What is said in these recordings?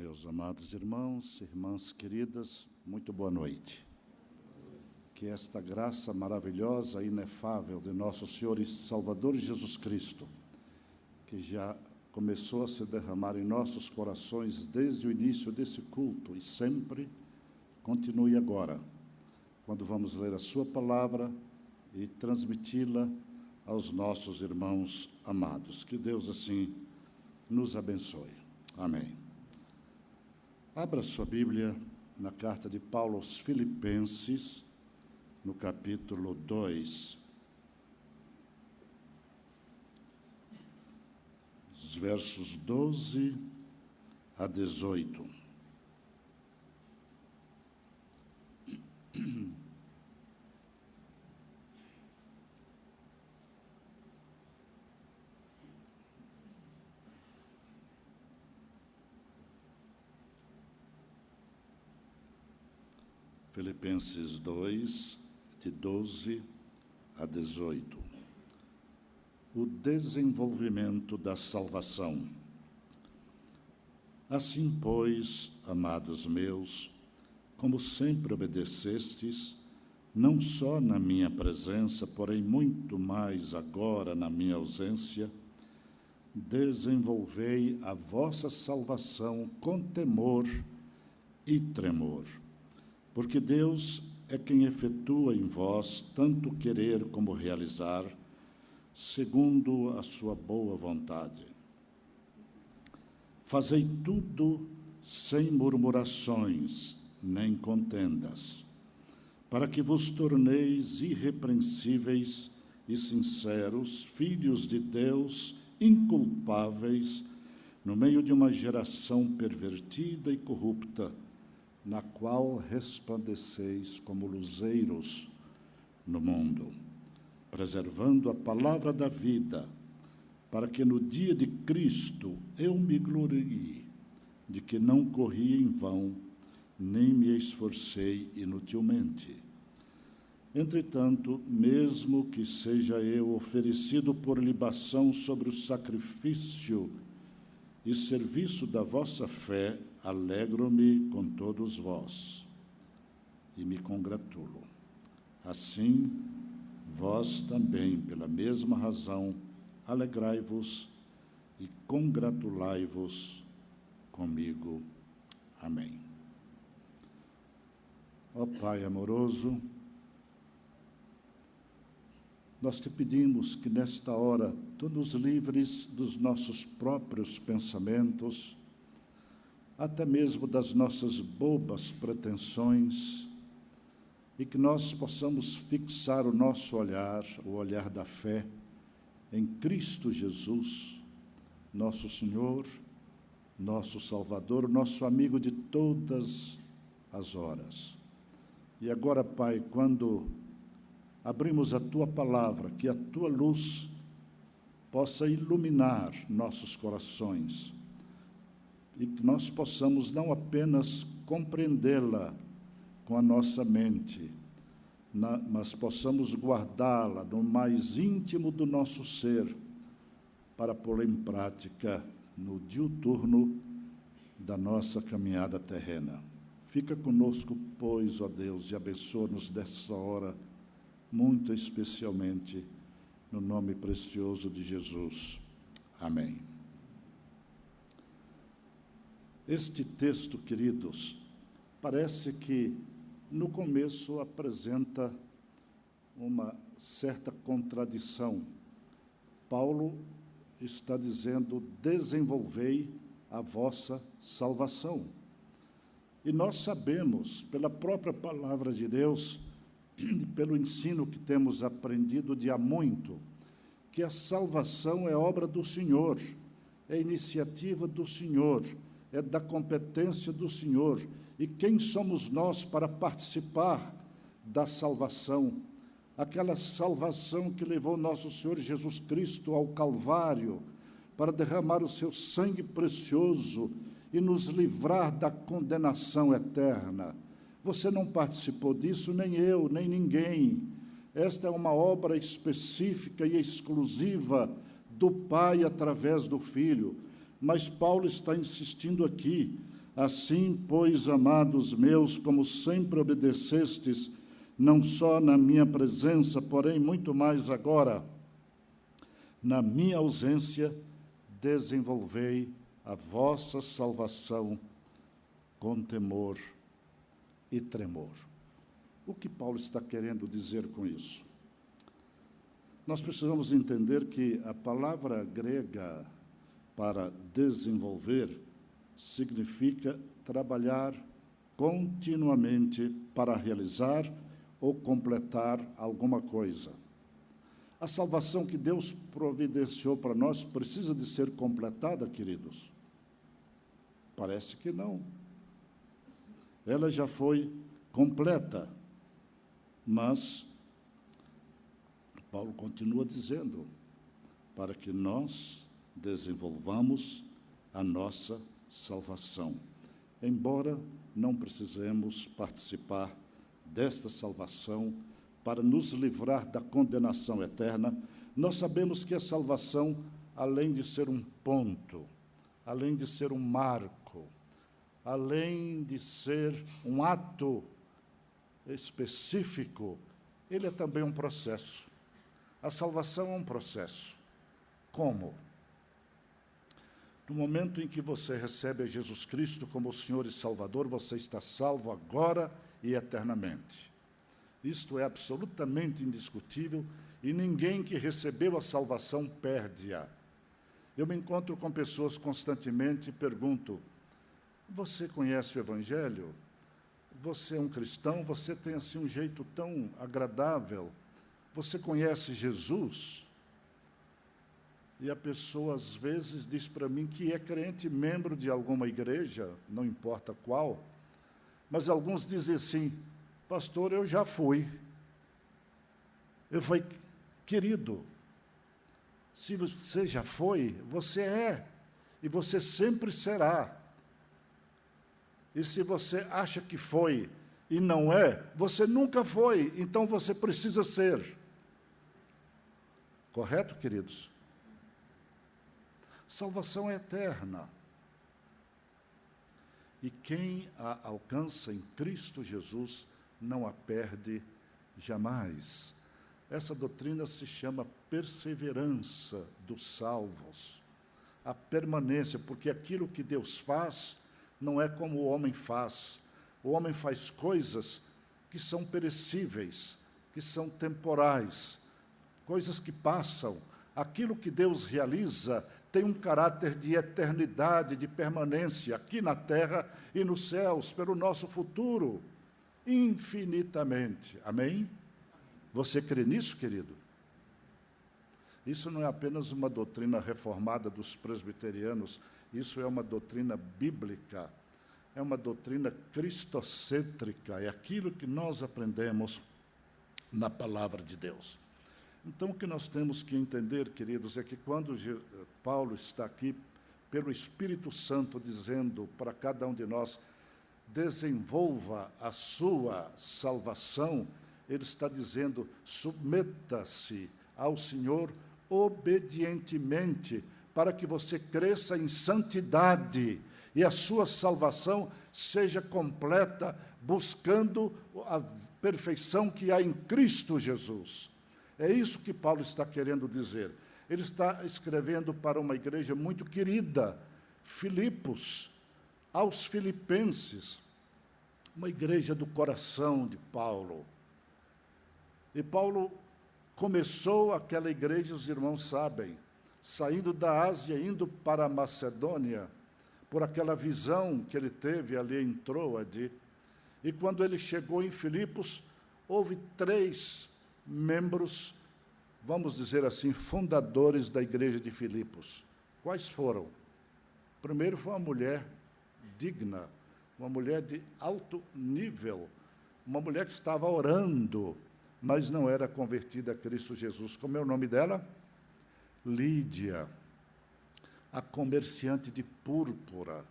Meus amados irmãos, irmãs queridas, muito boa noite. Que esta graça maravilhosa e inefável de nosso Senhor e Salvador Jesus Cristo, que já começou a se derramar em nossos corações desde o início desse culto e sempre, continue agora, quando vamos ler a sua palavra e transmiti-la aos nossos irmãos amados. Que Deus assim nos abençoe. Amém. Abra sua Bíblia na carta de Paulo aos Filipenses, no capítulo 2, os versos 12 a 18. Filipenses 2, de 12 a 18. O desenvolvimento da salvação. Assim, pois, amados meus, como sempre obedecestes, não só na minha presença, porém muito mais agora na minha ausência, desenvolvei a vossa salvação com temor e tremor. Porque Deus é quem efetua em vós tanto querer como realizar, segundo a sua boa vontade. Fazei tudo sem murmurações, nem contendas, para que vos torneis irrepreensíveis e sinceros, filhos de Deus, inculpáveis, no meio de uma geração pervertida e corrupta, na qual resplandeceis como luzeiros no mundo, preservando a palavra da vida, para que no dia de Cristo eu me glorie, de que não corri em vão, nem me esforcei inutilmente. Entretanto, mesmo que seja eu oferecido por libação sobre o sacrifício e serviço da vossa fé, alegro-me com todos vós e me congratulo. Assim, vós também, pela mesma razão, alegrai-vos e congratulai-vos comigo. Amém. Ó Pai amoroso, nós te pedimos que nesta hora tu nos livres dos nossos próprios pensamentos, até mesmo das nossas bobas pretensões, e que nós possamos fixar o nosso olhar, o olhar da fé, em Cristo Jesus, nosso Senhor, nosso Salvador, nosso amigo de todas as horas. E agora, Pai, quando abrimos a Tua palavra, que a Tua luz possa iluminar nossos corações, e que nós possamos não apenas compreendê-la com a nossa mente, mas possamos guardá-la no mais íntimo do nosso ser, para pô-la em prática no diuturno da nossa caminhada terrena. Fica conosco, pois, ó Deus, e abençoa-nos dessa hora, muito especialmente, no nome precioso de Jesus. Amém. Este texto, queridos, parece que no começo apresenta uma certa contradição. Paulo está dizendo: desenvolvei a vossa salvação. E nós sabemos, pela própria palavra de Deus, e pelo ensino que temos aprendido de há muito, que a salvação é obra do Senhor, é iniciativa do Senhor, é da competência do Senhor. E quem somos nós para participar da salvação? Aquela salvação que levou nosso Senhor Jesus Cristo ao Calvário para derramar o seu sangue precioso e nos livrar da condenação eterna. Você não participou disso, nem eu, nem ninguém. Esta é uma obra específica e exclusiva do Pai através do Filho. Mas Paulo está insistindo aqui Assim, pois, amados meus, como sempre obedecestes, não só na minha presença, porém muito mais agora, na minha ausência, desenvolvei a vossa salvação com temor e tremor. O que Paulo está querendo dizer com isso? Nós precisamos entender que a palavra grega para desenvolver significa trabalhar continuamente para realizar ou completar alguma coisa. A salvação que Deus providenciou para nós precisa de ser completada, queridos? Parece que não. Ela já foi completa, mas Paulo continua dizendo, para que nós desenvolvamos a nossa salvação. Embora não precisemos participar desta salvação para nos livrar da condenação eterna, nós sabemos que a salvação, além de ser um ponto, além de ser um marco, além de ser um ato específico, ele é também um processo. A salvação é um processo. Como? No momento em que você recebe a Jesus Cristo como o Senhor e Salvador, você está salvo agora e eternamente. Isto é absolutamente indiscutível e ninguém que recebeu a salvação perde-a. Eu me encontro com pessoas constantemente e pergunto, você conhece o Evangelho? Você é um cristão? Você tem assim um jeito tão agradável? Você conhece Jesus? E a pessoa, às vezes, diz para mim que é crente, membro de alguma igreja, não importa qual, mas alguns dizem assim, pastor, eu já fui. Eu falei, querido, se você já foi, você é, e você sempre será. E se você acha que foi e não é, você nunca foi, então você precisa ser. Correto, queridos? Salvação é eterna. E quem a alcança em Cristo Jesus não a perde jamais. Essa doutrina se chama perseverança dos salvos. A permanência, porque aquilo que Deus faz não é como o homem faz. O homem faz coisas que são perecíveis, que são temporais, coisas que passam. Aquilo que Deus realiza tem um caráter de eternidade, de permanência, aqui na terra e nos céus, pelo nosso futuro, infinitamente. Amém? Você crê nisso, querido? Isso não é apenas uma doutrina reformada dos presbiterianos, isso é uma doutrina bíblica, é uma doutrina cristocêntrica, é aquilo que nós aprendemos na palavra de Deus. Então, o que nós temos que entender, queridos, é que quando Paulo está aqui, pelo Espírito Santo, dizendo para cada um de nós, desenvolva a sua salvação, ele está dizendo, submeta-se ao Senhor obedientemente, para que você cresça em santidade e a sua salvação seja completa, buscando a perfeição que há em Cristo Jesus. É isso que Paulo está querendo dizer. Ele está escrevendo para uma igreja muito querida, Filipos, aos filipenses, uma igreja do coração de Paulo. E Paulo começou aquela igreja, os irmãos sabem, saindo da Ásia, indo para a Macedônia, por aquela visão que ele teve ali em Troade. E quando ele chegou em Filipos, houve 3 membros, vamos dizer assim, fundadores da igreja de Filipos. Quais foram? Primeiro foi uma mulher digna, uma mulher de alto nível, uma mulher que estava orando, mas não era convertida a Cristo Jesus. Como é o nome dela? Lídia, a comerciante de púrpura,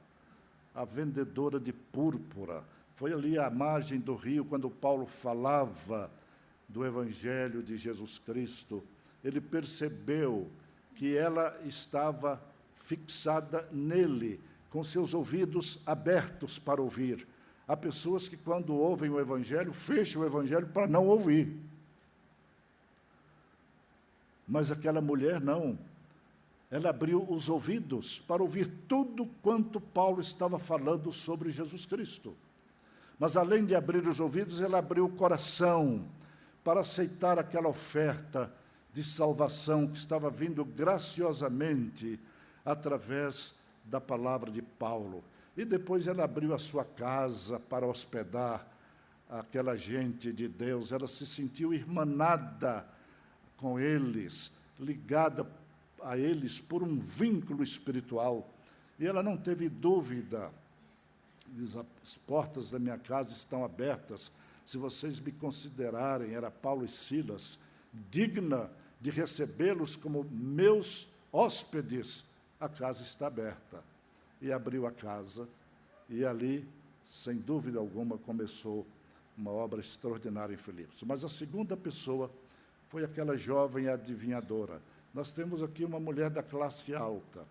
a vendedora de púrpura. Foi ali à margem do rio, quando Paulo falava do Evangelho de Jesus Cristo, ele percebeu que ela estava fixada nele, com seus ouvidos abertos para ouvir. Há pessoas que, quando ouvem o Evangelho, fecham o Evangelho para não ouvir. Mas aquela mulher não. Ela abriu os ouvidos para ouvir tudo quanto Paulo estava falando sobre Jesus Cristo. Mas, além de abrir os ouvidos, ela abriu o coração para aceitar aquela oferta de salvação que estava vindo graciosamente através da palavra de Paulo. E depois ela abriu a sua casa para hospedar aquela gente de Deus. Ela se sentiu irmanada com eles, ligada a eles por um vínculo espiritual. E ela não teve dúvida. Diz: as portas da minha casa estão abertas. Se vocês me considerarem, era Paulo e Silas, digna de recebê-los como meus hóspedes, a casa está aberta. E abriu a casa, e ali, sem dúvida alguma, começou uma obra extraordinária em Filipos. Mas a segunda pessoa foi aquela jovem adivinhadora. Nós temos aqui uma mulher da classe alta.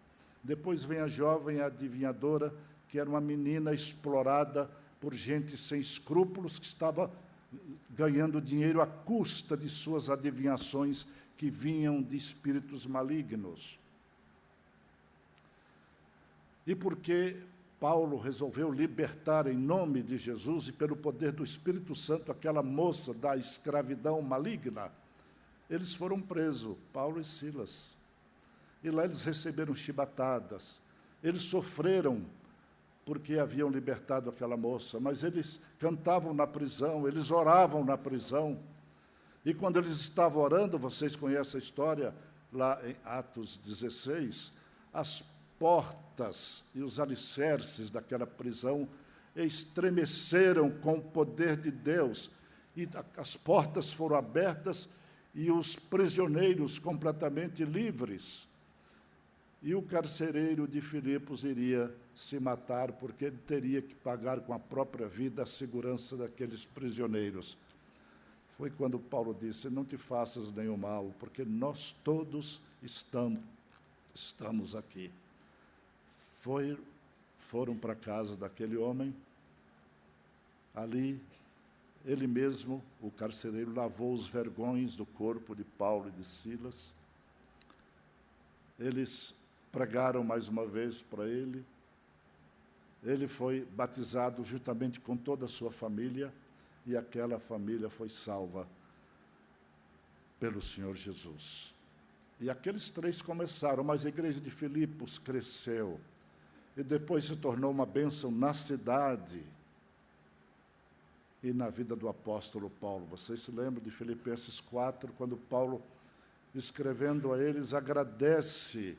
Depois vem a jovem adivinhadora, que era uma menina explorada por gente sem escrúpulos, que estava ganhando dinheiro à custa de suas adivinhações que vinham de espíritos malignos. E porque Paulo resolveu libertar em nome de Jesus e pelo poder do Espírito Santo aquela moça da escravidão maligna, eles foram presos, Paulo e Silas. E lá eles receberam chibatadas. Eles sofreram porque haviam libertado aquela moça, mas eles cantavam na prisão, eles oravam na prisão. E quando eles estavam orando, vocês conhecem a história, lá em Atos 16, as portas e os alicerces daquela prisão estremeceram com o poder de Deus, e as portas foram abertas e os prisioneiros completamente livres. E o carcereiro de Filipos iria se matar, porque ele teria que pagar com a própria vida a segurança daqueles prisioneiros. Foi quando Paulo disse: não te faças nenhum mal, porque nós todos estamos aqui. Foram para a casa daquele homem. Ali, ele mesmo, o carcereiro, lavou os vergões do corpo de Paulo e de Silas. Eles pregaram mais uma vez para ele. Ele foi batizado juntamente com toda a sua família, e aquela família foi salva pelo Senhor Jesus. E aqueles três começaram, mas a igreja de Filipos cresceu, e depois se tornou uma bênção na cidade e na vida do apóstolo Paulo. Vocês se lembram de Filipenses 4, quando Paulo, escrevendo a eles, agradece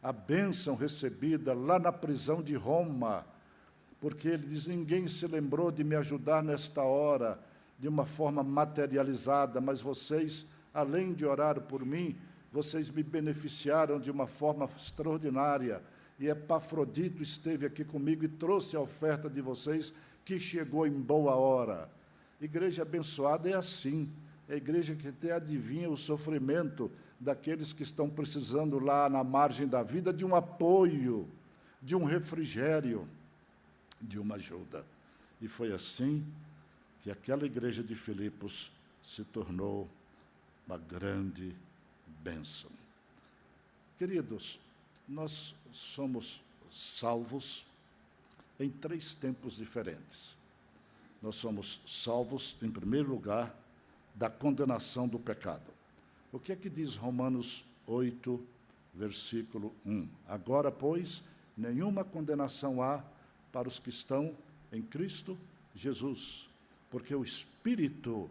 a bênção recebida lá na prisão de Roma, porque ele diz: ninguém se lembrou de me ajudar nesta hora, de uma forma materializada, mas vocês, além de orar por mim, vocês me beneficiaram de uma forma extraordinária. E Epafrodito esteve aqui comigo e trouxe a oferta de vocês, que chegou em boa hora. Igreja abençoada é assim, é a igreja que até adivinha o sofrimento daqueles que estão precisando lá na margem da vida de um apoio, de um refrigério, de uma ajuda. E foi assim que aquela igreja de Filipos se tornou uma grande bênção. Queridos, nós somos salvos em 3 tempos diferentes. Nós somos salvos, em primeiro lugar, da condenação do pecado. O que é que diz Romanos 8, versículo 1? Agora, pois, nenhuma condenação há para os que estão em Cristo Jesus, porque o Espírito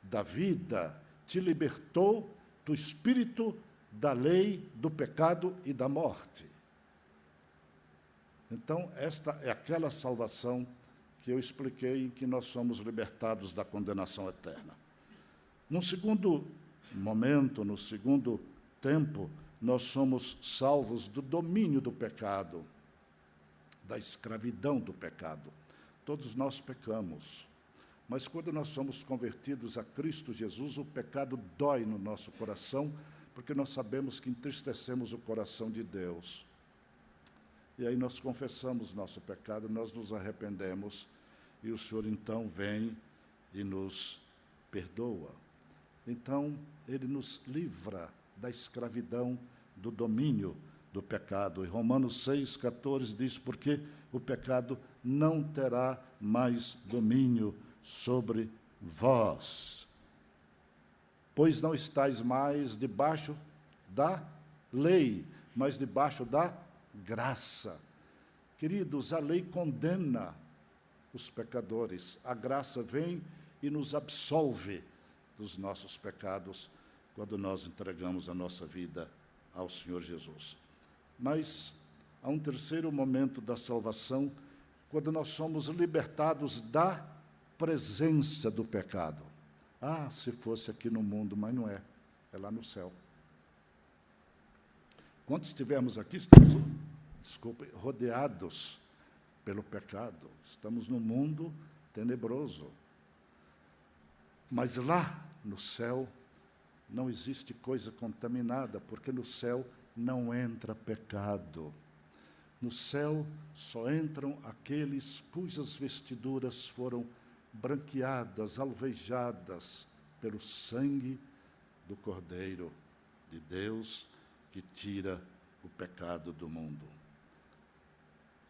da vida te libertou do espírito da lei, do pecado e da morte. Então, esta é aquela salvação que eu expliquei, em que nós somos libertados da condenação eterna. No segundo momento, no segundo tempo, nós somos salvos do domínio do pecado, da escravidão do pecado. Todos nós pecamos, mas quando nós somos convertidos a Cristo Jesus, o pecado dói no nosso coração, porque nós sabemos que entristecemos o coração de Deus. E aí nós confessamos nosso pecado, nós nos arrependemos, e o Senhor então vem e nos perdoa. Então, Ele nos livra da escravidão, do domínio do pecado. E Romanos 6,14 diz, porque o pecado não terá mais domínio sobre vós, pois não estáis mais debaixo da lei, mas debaixo da graça. Queridos, a lei condena os pecadores, a graça vem e nos absolve dos nossos pecados quando nós entregamos a nossa vida ao Senhor Jesus. Mas há um terceiro momento da salvação, quando nós somos libertados da presença do pecado. Ah, se fosse aqui no mundo, mas não é, é lá no céu. Quando estivermos aqui, estamos, rodeados pelo pecado. Estamos num mundo tenebroso. Mas lá no céu não existe coisa contaminada, porque no céu não entra pecado. No céu só entram aqueles cujas vestiduras foram branqueadas, alvejadas pelo sangue do Cordeiro de Deus, que tira o pecado do mundo.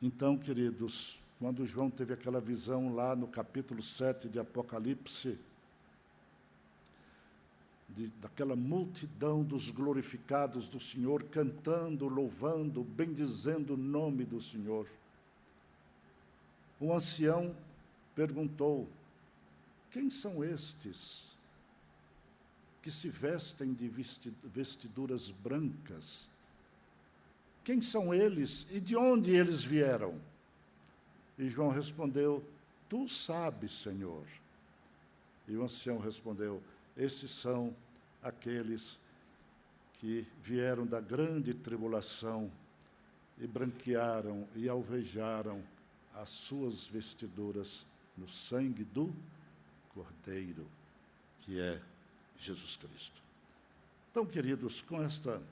Então, queridos, quando João teve aquela visão lá no capítulo 7 de Apocalipse, daquela multidão dos glorificados do Senhor, cantando, louvando, bendizendo o nome do Senhor, o ancião perguntou, quem são estes que se vestem de vestiduras brancas? Quem são eles e de onde eles vieram? E João respondeu, tu sabes, Senhor. E o ancião respondeu, estes são aqueles que vieram da grande tribulação e branquearam e alvejaram as suas vestiduras no sangue do Cordeiro, que é Jesus Cristo. Então, queridos, com esta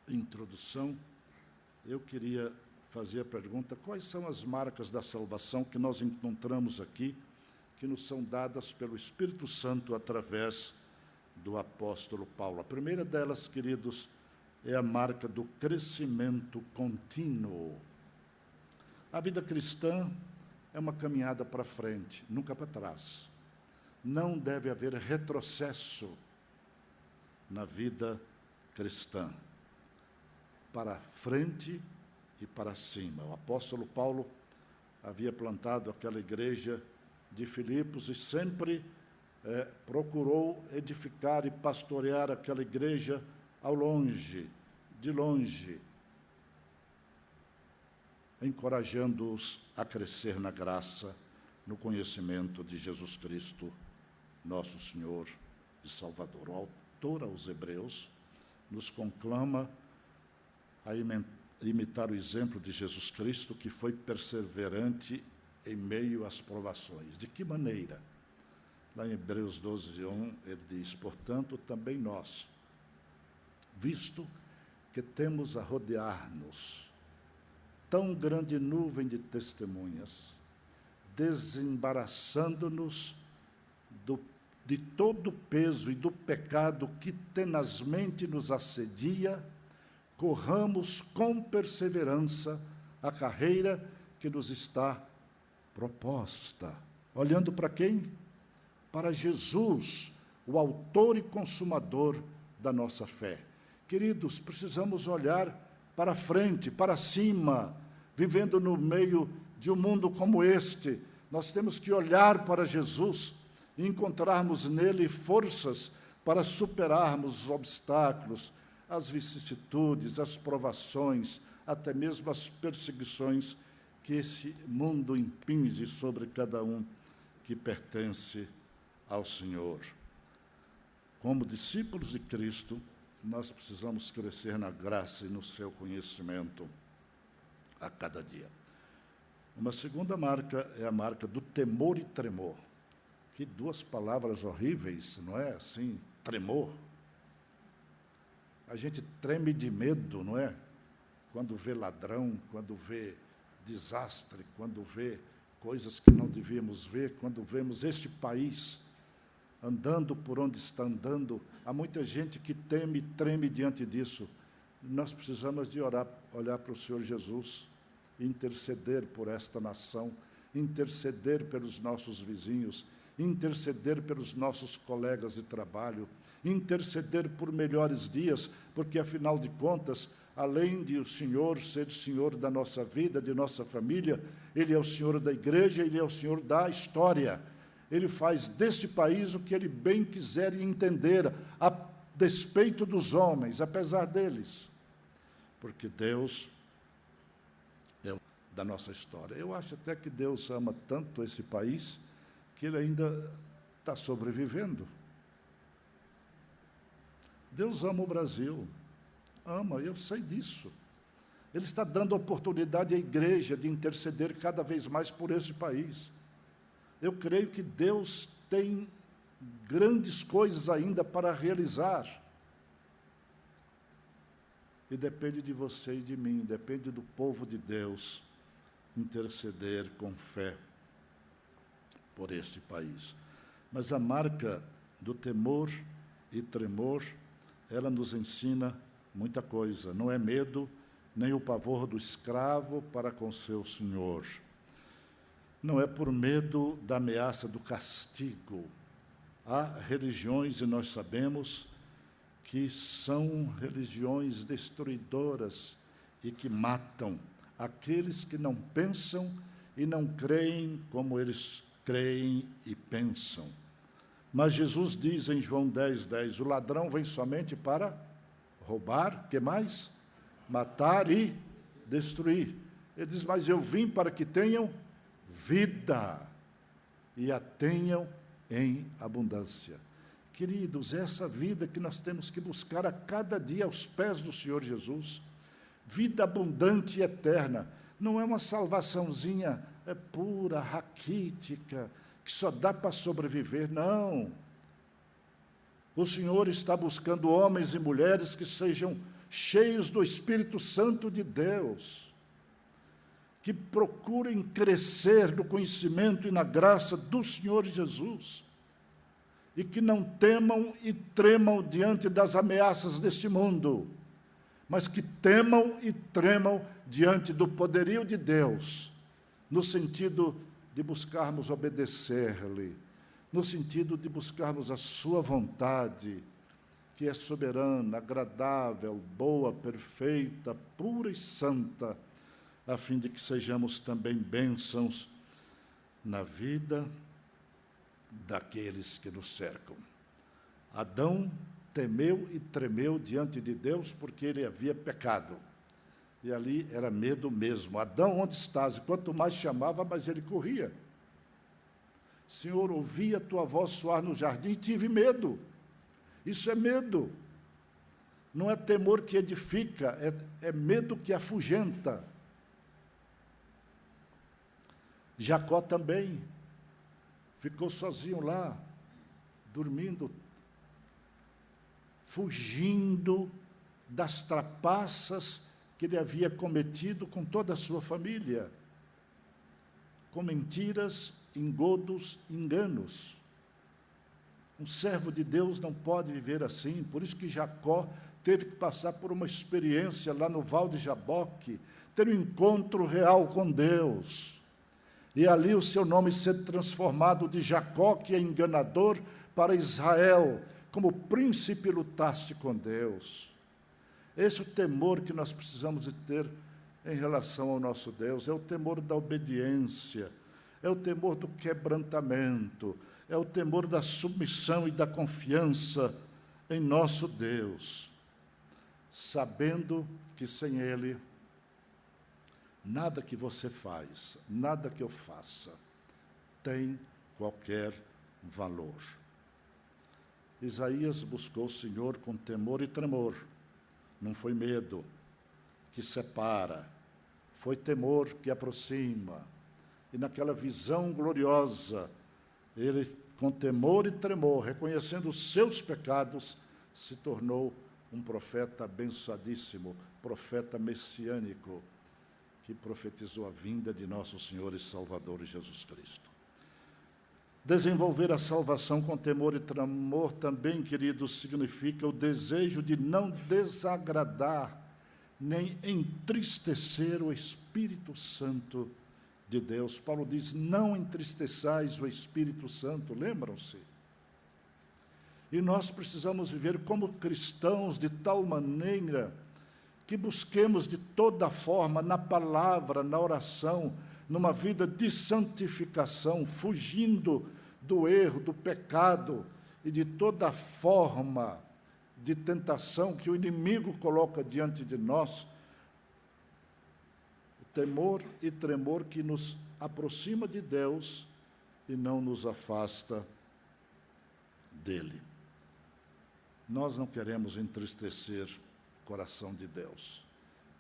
introdução, eu queria fazer a pergunta, quais são as marcas da salvação que nós encontramos aqui, que nos são dadas pelo Espírito Santo através do apóstolo Paulo? A primeira delas, queridos, é a marca do crescimento contínuo. A vida cristã é uma caminhada para frente, nunca para trás. Não deve haver retrocesso na vida cristã, para frente e para cima. O apóstolo Paulo havia plantado aquela igreja de Filipos e sempre procurou edificar e pastorear aquela igreja ao longe, de longe, encorajando-os a crescer na graça, no conhecimento de Jesus Cristo, nosso Senhor e Salvador. O autor aos Hebreus nos conclama a imitar o exemplo de Jesus Cristo, que foi perseverante em meio às provações. De que maneira? Lá em Hebreus 12:1, ele diz, portanto, também nós, visto que temos a rodear-nos tão grande nuvem de testemunhas, desembaraçando-nos de todo o peso e do pecado que tenazmente nos assedia, corramos com perseverança a carreira que nos está proposta. Olhando para quem? Para Jesus, o autor e consumador da nossa fé. Queridos, precisamos olhar para frente, para cima, vivendo no meio de um mundo como este. Nós temos que olhar para Jesus e encontrarmos nele forças para superarmos os obstáculos, as vicissitudes, as provações, até mesmo as perseguições que esse mundo impinge sobre cada um que pertence ao Senhor. Como discípulos de Cristo, nós precisamos crescer na graça e no seu conhecimento a cada dia. Uma segunda marca é a marca do temor e tremor. Que duas palavras horríveis, não é? Assim, tremor. A gente treme de medo, não é? quando vê ladrão, quando vê desastre, quando vê coisas que não devíamos ver, quando vemos este país andando por onde está andando, há muita gente que teme e treme diante disso. Nós precisamos de olhar para o Senhor Jesus, interceder por esta nação, interceder pelos nossos vizinhos, interceder pelos nossos colegas de trabalho, interceder por melhores dias, porque, afinal de contas, além de o Senhor ser o Senhor da nossa vida, de nossa família, Ele é o Senhor da igreja, Ele é o Senhor da história. Ele faz deste país o que Ele bem quiser e entender, a despeito dos homens, apesar deles. Porque Deus é da nossa história. Eu acho até que Deus ama tanto esse país que Ele ainda está sobrevivendo. Deus ama o Brasil. Ama, eu sei disso. Ele está dando oportunidade à igreja de interceder cada vez mais por esse país. Eu creio que Deus tem grandes coisas ainda para realizar. E depende de você e de mim, depende do povo de Deus interceder com fé por este país. Mas a marca do temor e tremor, ela nos ensina muita coisa. Não é medo, nem o pavor do escravo para com seu senhor. Não é por medo da ameaça do castigo. Há religiões, e nós sabemos, que são religiões destruidoras e que matam aqueles que não pensam e não creem como eles creem e pensam. Mas Jesus diz em João 10:10, o ladrão vem somente para roubar, que mais? Matar e destruir. Ele diz, mas eu vim para que tenham vida e a tenham em abundância. Queridos, essa vida que nós temos que buscar a cada dia aos pés do Senhor Jesus, vida abundante e eterna, não é uma salvaçãozinha pura, raquítica, que só dá para sobreviver, não. O Senhor está buscando homens e mulheres que sejam cheios do Espírito Santo de Deus, que procurem crescer no conhecimento e na graça do Senhor Jesus, e que não temam e tremam diante das ameaças deste mundo, mas que temam e tremam diante do poderio de Deus, no sentido de buscarmos obedecer-lhe, no sentido de buscarmos a sua vontade, que é soberana, agradável, boa, perfeita, pura e santa, a fim de que sejamos também bênçãos na vida daqueles que nos cercam. Adão temeu e tremeu diante de Deus porque ele havia pecado. E ali era medo mesmo. Adão, onde estás? E quanto mais chamava, mais ele corria. Senhor, ouvi a tua voz soar no jardim e tive medo. Isso é medo. Não é temor que edifica, é medo que afugenta. Jacó também ficou sozinho lá, dormindo, fugindo das trapaças que ele havia cometido com toda a sua família, com mentiras, engodos, enganos. Um servo de Deus não pode viver assim, por isso que Jacó teve que passar por uma experiência lá no Val de Jaboque, ter um encontro real com Deus. E ali o seu nome ser transformado de Jacó, que é enganador, para Israel, como príncipe lutaste com Deus. Esse é o temor que nós precisamos de ter em relação ao nosso Deus, é o temor da obediência, é o temor do quebrantamento, é o temor da submissão e da confiança em nosso Deus, sabendo que sem Ele, nada que você faz, nada que eu faça, tem qualquer valor. Isaías buscou o Senhor com temor e tremor. Não foi medo que separa, foi temor que aproxima. E naquela visão gloriosa, ele, com temor e tremor, reconhecendo os seus pecados, se tornou um profeta abençoadíssimo, profeta messiânico, que profetizou a vinda de nosso Senhor e Salvador Jesus Cristo. Desenvolver a salvação com temor e tremor também, queridos, significa o desejo de não desagradar nem entristecer o Espírito Santo de Deus. Paulo diz, não entristeçais o Espírito Santo, lembram-se? E nós precisamos viver como cristãos de tal maneira que busquemos de toda forma, na palavra, na oração, numa vida de santificação, fugindo do erro, do pecado e de toda forma de tentação que o inimigo coloca diante de nós, o temor e tremor que nos aproxima de Deus e não nos afasta dele. Nós não queremos entristecer o coração de Deus.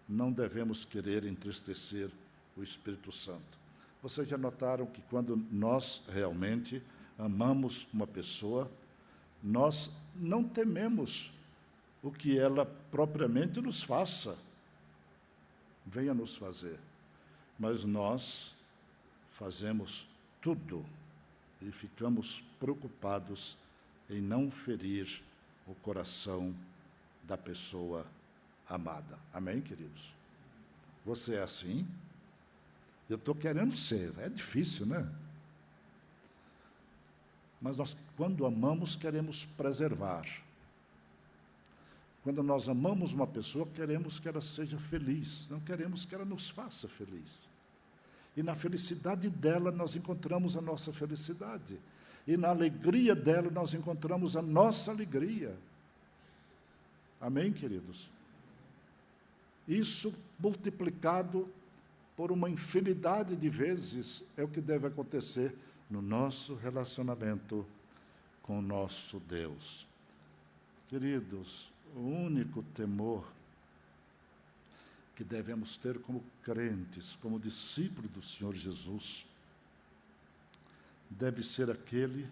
Não devemos querer entristecer o Espírito Santo. Vocês já notaram que quando nós realmente amamos uma pessoa, nós não tememos o que ela propriamente nos faça, venha nos fazer, mas nós fazemos tudo e ficamos preocupados em não ferir o coração da pessoa amada. Amém, queridos? Você é assim? Eu estou querendo ser, é difícil, né? Mas nós, quando amamos, queremos preservar. Quando nós amamos uma pessoa, queremos que ela seja feliz, não queremos que ela nos faça feliz. E na felicidade dela, nós encontramos a nossa felicidade. E na alegria dela, nós encontramos a nossa alegria. Amém, queridos? Isso multiplicado por uma infinidade de vezes é o que deve acontecer no nosso relacionamento com o nosso Deus. Queridos, o único temor que devemos ter como crentes, como discípulos do Senhor Jesus, deve ser aquele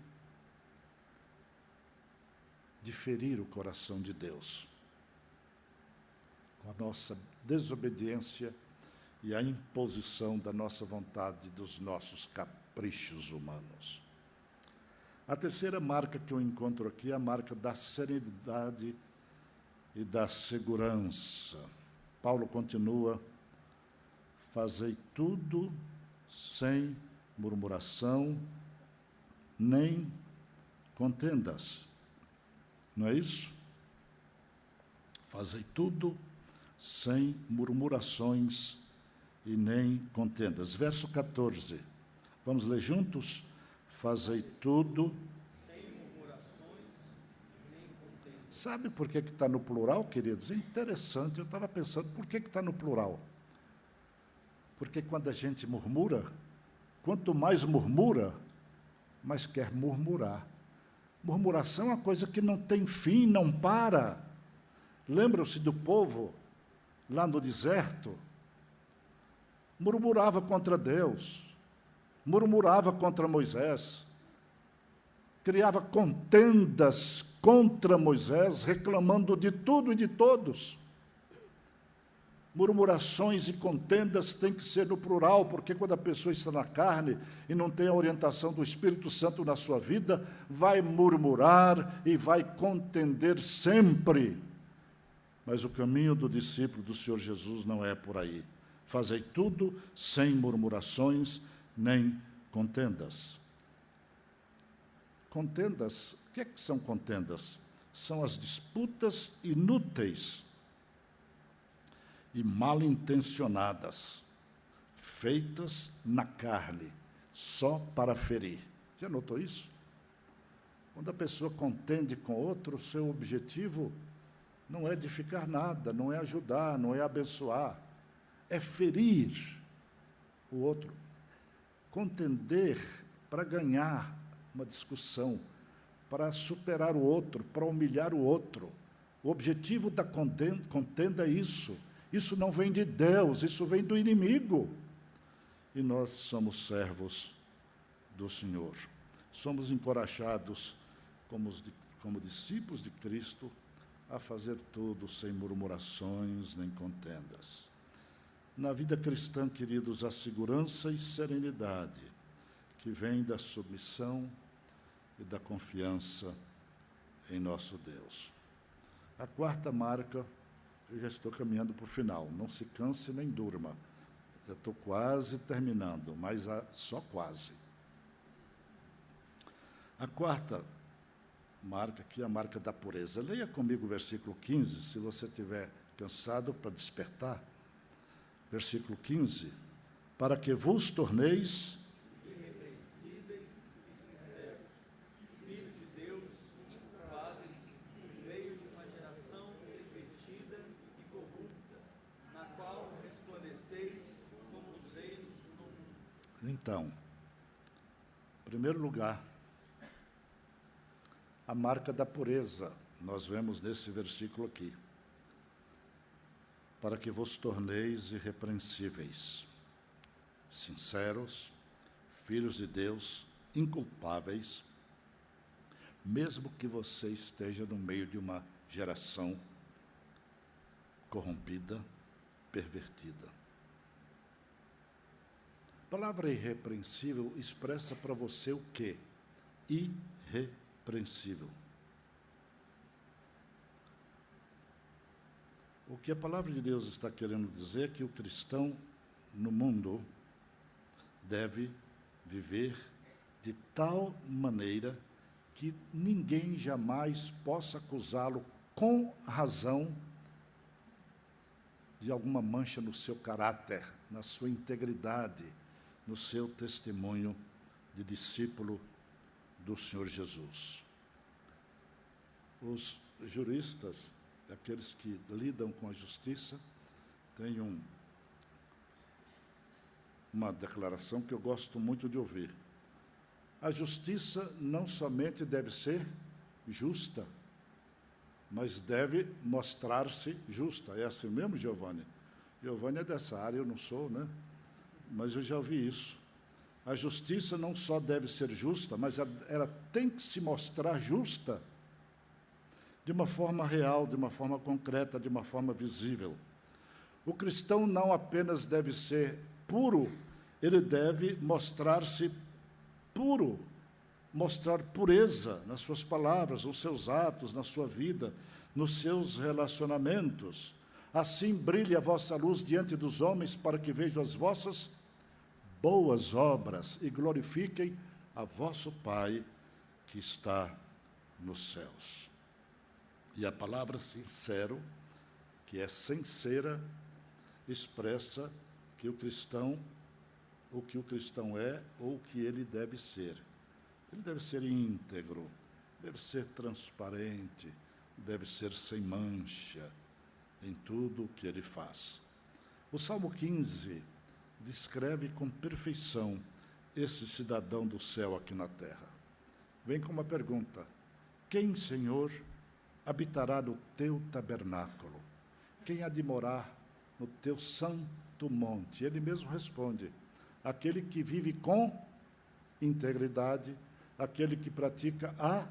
de ferir o coração de Deus, com a nossa desobediência e a imposição da nossa vontade, dos nossos caprichos humanos. A terceira marca que eu encontro aqui é a marca da serenidade e da segurança. Paulo continua, fazei tudo sem murmuração, nem contendas. Não é isso? Fazei tudo sem murmurações e nem contendas. Verso 14. Vamos ler juntos? Fazei tudo sem murmurações e nem contendas. Sabe por que está no plural, queridos? É interessante, eu estava pensando, por que está no plural? Porque quando a gente murmura, quanto mais murmura, mais quer murmurar. Murmuração é uma coisa que não tem fim, não para. Lembram-se do povo lá no deserto? Murmurava contra Deus, murmurava contra Moisés, criava contendas contra Moisés, reclamando de tudo e de todos. Murmurações e contendas têm que ser no plural, porque quando a pessoa está na carne e não tem a orientação do Espírito Santo na sua vida, vai murmurar e vai contender sempre. Mas o caminho do discípulo do Senhor Jesus não é por aí. Fazei tudo sem murmurações nem contendas. Contendas, o que são contendas? São as disputas inúteis e mal intencionadas, feitas na carne, só para ferir. Já notou isso? Quando a pessoa contende com outro, o seu objetivo não é edificar nada, não é ajudar, não é abençoar, é ferir o outro. Contender para ganhar uma discussão, para superar o outro, para humilhar o outro. O objetivo da contenda é isso. Isso não vem de Deus, isso vem do inimigo. E nós somos servos do Senhor. Somos encorajados como discípulos de Cristo a fazer tudo sem murmurações nem contendas. Na vida cristã, queridos, a segurança e serenidade que vem da submissão e da confiança em nosso Deus. A quarta marca, eu já estou caminhando para o final, não se canse nem durma. Eu estou quase terminando, mas só quase. A quarta marca, que é a marca da pureza. Leia comigo o versículo 15, se você estiver cansado para despertar. Versículo 15. Para que vos torneis irrepreensíveis e sinceros, filhos de Deus, inculpáveis, no meio de uma geração pervertida e corrupta, na qual resplandeceis como luzeiros no mundo. Então, em primeiro lugar, a marca da pureza, nós vemos nesse versículo aqui. Para que vos torneis irrepreensíveis, sinceros, filhos de Deus, inculpáveis, mesmo que você esteja no meio de uma geração corrompida, pervertida. A palavra irrepreensível expressa para você o quê? Irrepreensível. O que a palavra de Deus está querendo dizer é que o cristão no mundo deve viver de tal maneira que ninguém jamais possa acusá-lo com razão de alguma mancha no seu caráter, na sua integridade, no seu testemunho de discípulo do Senhor Jesus. Os juristas, aqueles que lidam com a justiça, têm uma declaração que eu gosto muito de ouvir. A justiça não somente deve ser justa, mas deve mostrar-se justa. É assim mesmo, Giovanni? Giovanni é dessa área, eu não sou, né? Mas eu já ouvi isso. A justiça não só deve ser justa, mas ela tem que se mostrar justa de uma forma real, de uma forma concreta, de uma forma visível. O cristão não apenas deve ser puro, ele deve mostrar-se puro, mostrar pureza nas suas palavras, nos seus atos, na sua vida, nos seus relacionamentos. Assim brilhe a vossa luz diante dos homens, para que vejam as vossas boas obras e glorifiquem a vosso Pai que está nos céus. E a palavra sincero, que é sincera, expressa que o que o cristão é ou o que ele deve ser. Ele deve ser íntegro, deve ser transparente, deve ser sem mancha em tudo o que ele faz. O Salmo 15 descreve com perfeição esse cidadão do céu aqui na terra. Vem com uma pergunta: quem, Senhor, habitará no teu tabernáculo? Quem há de morar no teu santo monte? Ele mesmo responde: aquele que vive com integridade, aquele que pratica a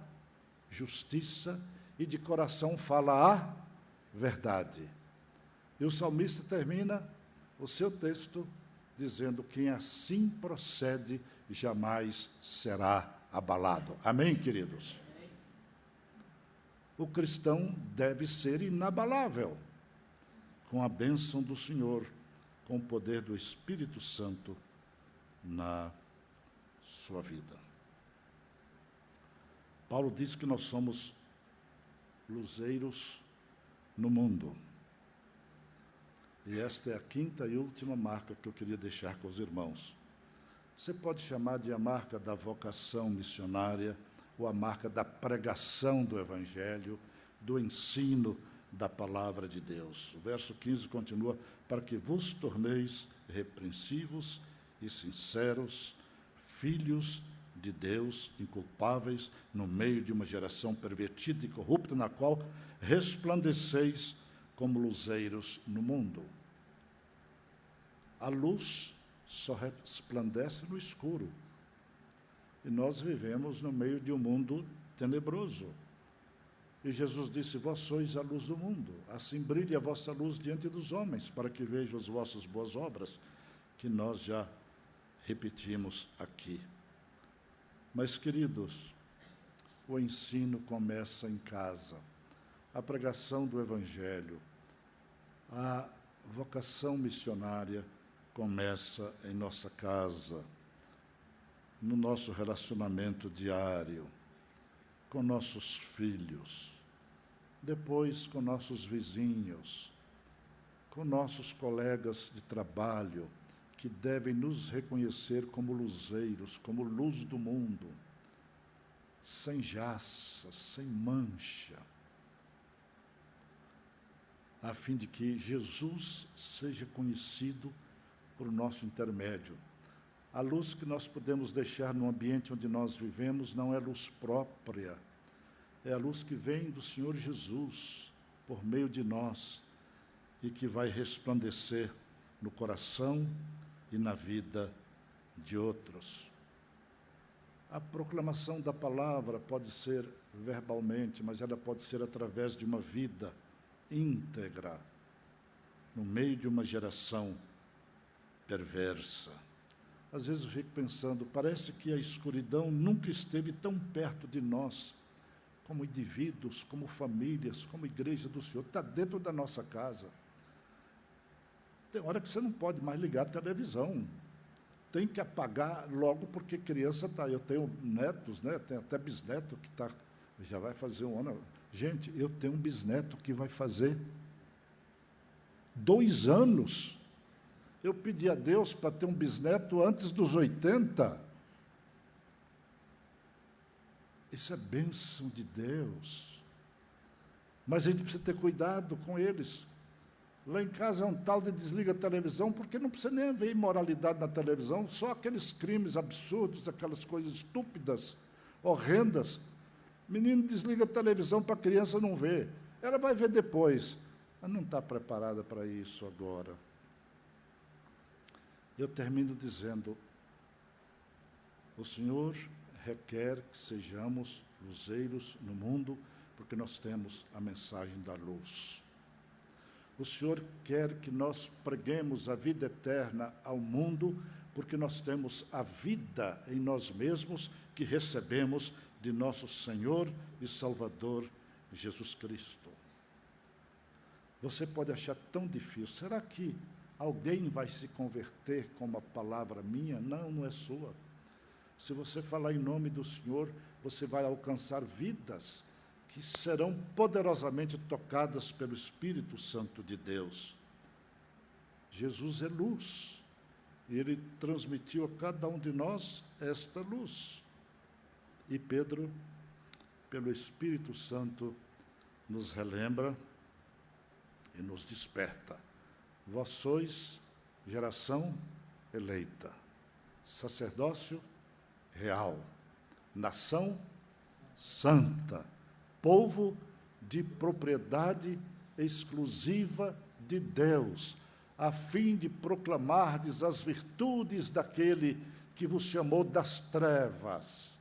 justiça e de coração fala a verdade. E o salmista termina o seu texto dizendo: quem assim procede jamais será abalado. Amém, queridos? O cristão deve ser inabalável, com a bênção do Senhor, com o poder do Espírito Santo na sua vida. Paulo diz que nós somos luzeiros no mundo. E esta é a quinta e última marca que eu queria deixar com os irmãos. Você pode chamar de a marca da vocação missionária, ou a marca da pregação do Evangelho, do ensino da palavra de Deus. O verso 15 continua: para que vos torneis repreensivos e sinceros, filhos de Deus, inculpáveis, no meio de uma geração pervertida e corrupta, na qual resplandeceis como luzeiros no mundo. A luz só resplandece no escuro. E nós vivemos no meio de um mundo tenebroso. E Jesus disse: vós sois a luz do mundo, assim brilhe a vossa luz diante dos homens, para que vejam as vossas boas obras, que nós já repetimos aqui. Mas, queridos, o ensino começa em casa. A pregação do Evangelho, a vocação missionária começa em nossa casa, no nosso relacionamento diário, com nossos filhos, depois com nossos vizinhos, com nossos colegas de trabalho, que devem nos reconhecer como luzeiros, como luz do mundo, sem jaça, sem mancha, a fim de que Jesus seja conhecido por nosso intermédio. A luz que nós podemos deixar no ambiente onde nós vivemos não é luz própria, é a luz que vem do Senhor Jesus, por meio de nós, e que vai resplandecer no coração e na vida de outros. A proclamação da palavra pode ser verbalmente, mas ela pode ser através de uma vida íntegra, no meio de uma geração perversa. Às vezes eu fico pensando, parece que a escuridão nunca esteve tão perto de nós, como indivíduos, como famílias, como igreja do Senhor. Está dentro da nossa casa. Tem hora que você não pode mais ligar a televisão. Tem que apagar logo, porque criança está. Eu tenho netos, né? Tenho até bisneto que já vai fazer um ano. Gente, eu tenho um bisneto que vai fazer 2 anos. Eu pedi a Deus para ter um bisneto antes dos 80. Isso é bênção de Deus. Mas a gente precisa ter cuidado com eles. Lá em casa é um tal de desliga a televisão, porque não precisa nem ver imoralidade na televisão, só aqueles crimes absurdos, aquelas coisas estúpidas, horrendas. Menino desliga a televisão para a criança não ver. Ela vai ver depois. Ela não está preparada para isso agora. Eu termino dizendo, o Senhor requer que sejamos luzeiros no mundo, porque nós temos a mensagem da luz. O Senhor quer que nós preguemos a vida eterna ao mundo, porque nós temos a vida em nós mesmos que recebemos de nosso Senhor e Salvador Jesus Cristo. Você pode achar tão difícil. Será que alguém vai se converter com uma palavra minha? Não, não é sua. Se você falar em nome do Senhor, você vai alcançar vidas que serão poderosamente tocadas pelo Espírito Santo de Deus. Jesus é luz, e Ele transmitiu a cada um de nós esta luz. E Pedro, pelo Espírito Santo, nos relembra e nos desperta. Vós sois geração eleita, sacerdócio real, nação santa, povo de propriedade exclusiva de Deus, a fim de proclamardes as virtudes daquele que vos chamou das trevas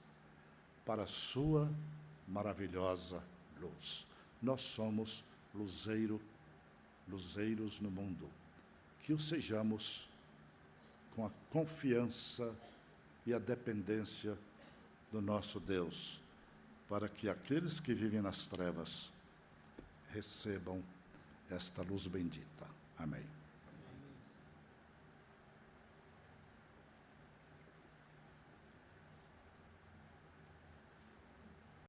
para a sua maravilhosa luz. Nós somos luzeiros no mundo. Que o sejamos com a confiança e a dependência do nosso Deus, para que aqueles que vivem nas trevas recebam esta luz bendita. Amém.